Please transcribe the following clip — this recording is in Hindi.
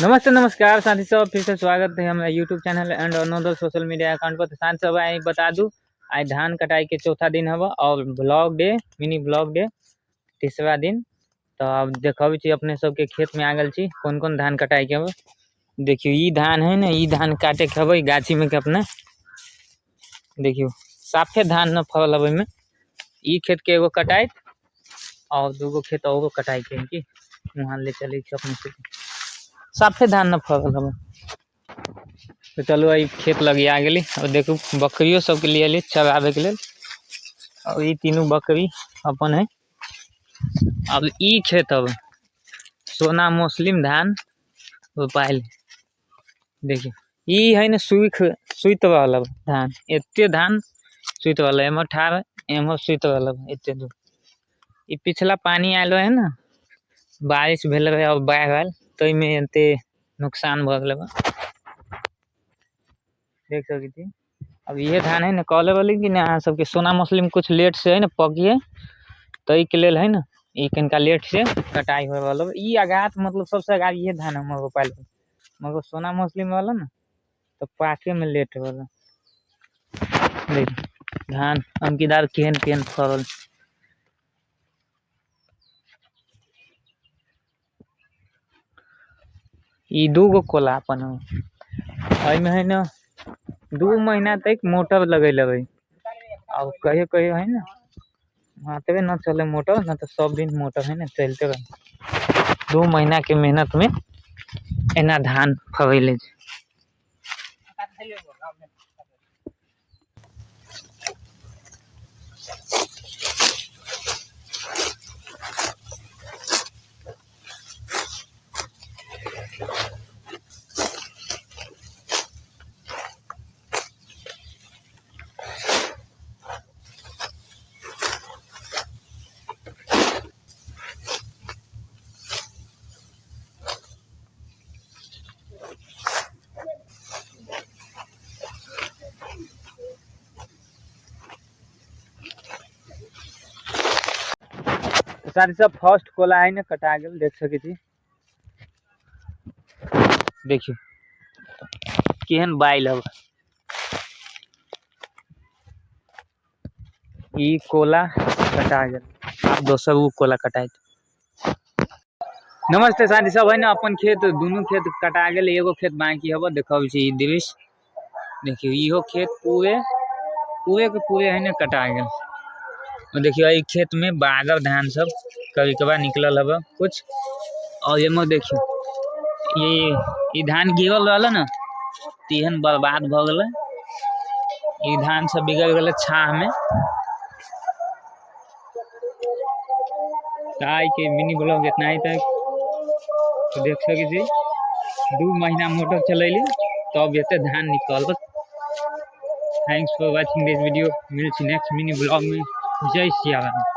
नमस्ते नमस्कार साथी सब, फिर से स्वागत है हमारा YouTube channel and another social media account पर। तो साथ सब आई बता दूं, आज धान कटाई के चौथा दिन हवा और blog day, mini blog day तीसरा दिन। तो अब देखो छी अपने सबके खेत में आ गल छी, कौन कौन धान कटाई के हवा। देखियो ई धान है ना, ई धान काटे के हवा गाछी में के अपने। देखियो साफे धान न फल हवा में। ई खेत के एगो कटाई और दूगो खेत और कटाई के की वहाँ ले चले अपने से साफे धान न फल हवा। तो चलो आई खेत लगी आ गई। और देखो बकरियों सबके लिए चरावे के लिए, और ये तीनों बकरी अपन है। अब ई खेत अब सोना मुस्लिम धान रोपाइल। देखिए ई है ना सुत वाला धान, एते धान सुत वाला एम 18 एम सुत वाला एते दूर। ई पिछला पानी आयल है ना, बारिश भेल रहे और बाढ़ आयल तो में एते नुकसान भ गल। देख सकी थी। अब ये धान है ना कहले वाली कि ना सबके सोना मुस्लिम कुछ लेट से है ना पकिए, तो के लेल है ना ई कनका लेट से कटाई होए वाला। ई आगात मतलब सबसे आगा ये धान हम रोपाइल, मगर सोना मुस्लिम वाला ना तो पाके में लेट वाला। देख धान अंकीदार केहन केहन फरल। ई दूगो कोला अपन में है ना 2 महीना तक मोटर लगे लगे। और कहियो कहियो है ना हाथवे न चले मोटर, ना तो सब दिन मोटर है ना चलते रहे। 2 महीना के मेहनत में एना धान फगैले। सारी सब फर्स्ट कोला है ना कटा गल, देख सके थी। देखियो केहन बाइल अब ई कोला कटा गल। आप दोसर वो कोला कटाई। नमस्ते साथी सब, है ना अपन खेत दोनों खेत कटा गल, एगो खेत बाकी हवा। देखो ई दृश्य देखियो, इहो खेत पूरे पूरे के पूरे है ना कटा गल। और देखियो ई खेत में बागर धान सब कभी कभार निकलल हवा कुछ। और ये में देखियो ये धान गिरल रहल ना, तिहन बर्बाद भ गल। ई धान सब बिगड़ गल छाह में। ताई के मिनी ब्लॉग इतना ही तक। तो देख सके थी 2 महीना मोटर चलैली तब एते धान निकल। Thanks for watching this video. मिलছি नेक्स्ट मिनी ब्लॉग में। जय सिया राम।